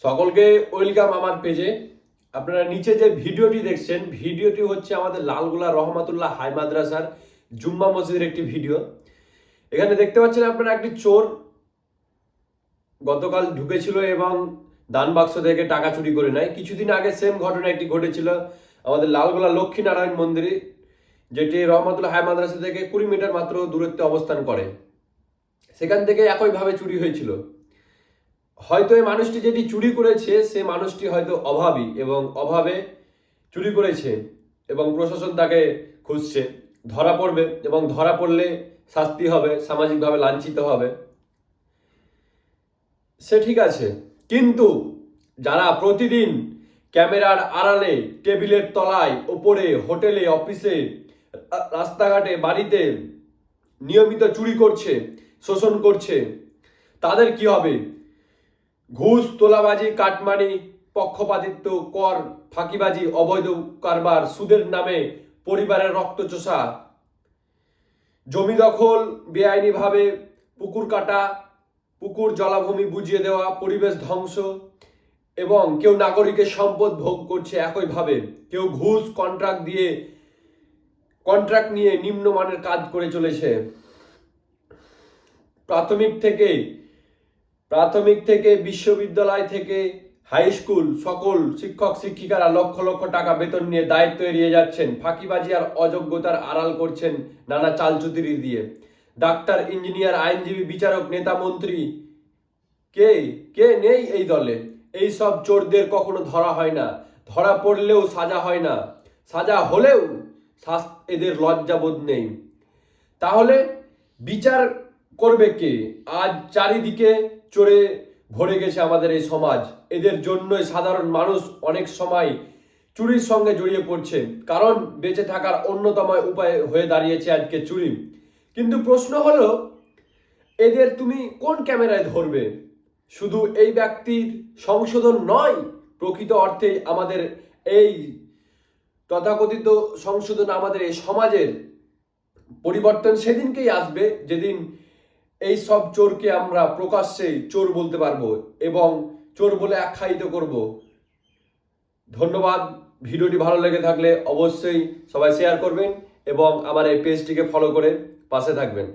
সকলকে ওয়েলকাম আমার পেজে। আপনারা নিচে যে ভিডিওটি দেখছেন, ভিডিওটি হচ্ছে আমাদের লালগোলা রহমাতুল্লাহ হাই মাদ্রাসার জুম্মা মসজিদের একটি ভিডিও। এখানে দেখতে পাচ্ছেন আপনারা একটি চোর গতকাল ঢুকেছিল এবং দান বাক্স থেকে টাকা চুরি করে নেয়। কিছুদিন আগে সেম ঘটনা একটি ঘটেছিল আমাদের লালগোলা লক্ষ্মীনারায়ণ মন্দিরে, যেটি রহমাতুল্লাহ হাই মাদ্রাসা থেকে 20 মিটার মাত্র দূরত্বে অবস্থান করে। সেখান থেকে একইভাবে চুরি হয়েছিল। হয়তো এই মানুষটি যেটি চুরি করেছে সে মানুষটি হয়তো অভাবী এবং অভাবে চুরি করেছে এবং প্রশাসন তাকে খুঁজছে, ধরা পড়বে এবং ধরা পড়লে শাস্তি হবে, সামাজিকভাবে লাঞ্ছিত হবে, সে ঠিক আছে। কিন্তু যারা প্রতিদিন ক্যামেরার আড়ালে, টেবিলের তলায়, ওপরে, হোটেলে, অফিসে, রাস্তাঘাটে, বাড়িতে নিয়মিত চুরি করছে, শোষণ করছে, তাদের কি হবে? ঘুষ, তোলাবাজি, কাটমানি, পক্ষপাতিত্ব, কর, ফাঁকিবাজি, অবৈধ কারবার, সুদের নামে পরিবারের রক্তচোষা, জমি দখল, বেআইনিভাবে পুকুর কাটা, পুকুর জলাভূমি বুঝিয়ে দেওয়া, পরিবেশ ধ্বংস, এবং কেউ নাগরিকের সম্পদ ভোগ করছে একইভাবে। কেউ ঘুষ, কন্ট্রাক্ট নিয়ে নিম্নমানের কাজ করে চলেছে। প্রাথমিক থেকে বিশ্ববিদ্যালয় থেকে হাই স্কুল সকল শিক্ষক শিক্ষিকারা লক্ষ লক্ষ টাকা বেতন নিয়ে দায়িত্ব এড়িয়ে যাচ্ছেন, ফাঁকিবাজি আর অযোগ্যতার আড়াল করছেন নানা চালচুতিরি দিয়ে। ডাক্তার, ইঞ্জিনিয়ার, আইনজীবী, বিচারক, নেতা, মন্ত্রী, কে কে নেই এই দলে? এই সব চোরদের কখনো ধরা হয় না, ধরা পড়লেও সাজা হয় না, সাজা হলেও এদের লজ্জাবোধ নেই। তাহলে বিচার করবে কে? আজ চারিদিকে চোরে ভরে গেছে আমাদের এই সমাজ। এদের জন্যই সাধারণ মানুষ অনেক সময় চুরির সঙ্গে জড়িয়ে পড়ছে, কারণ বেঁচে থাকার অন্যতম উপায় হয়ে দাঁড়িয়েছে আজকে চুরি। কিন্তু প্রশ্ন হলো, এদের তুমি কোন ক্যামেরায় ধরবে? শুধু এই ব্যক্তির সংশোধন নয়, প্রকৃত অর্থে আমাদের এই তথাকথিত সংশোধন, আমাদের এই সমাজের পরিবর্তন সেদিনকেই আসবে যেদিন এই সব চোরকে আমরা প্রকাশ্যে চোর বলতে পারবো এবং চোর বলে আখ্যায়িত করব। ধন্যবাদ। ভিডিওটি ভালো লেগে থাকলে অবশ্যই সবাই শেয়ার করবেন এবং আমার এই পেজটিকে ফলো করে পাশে থাকবেন।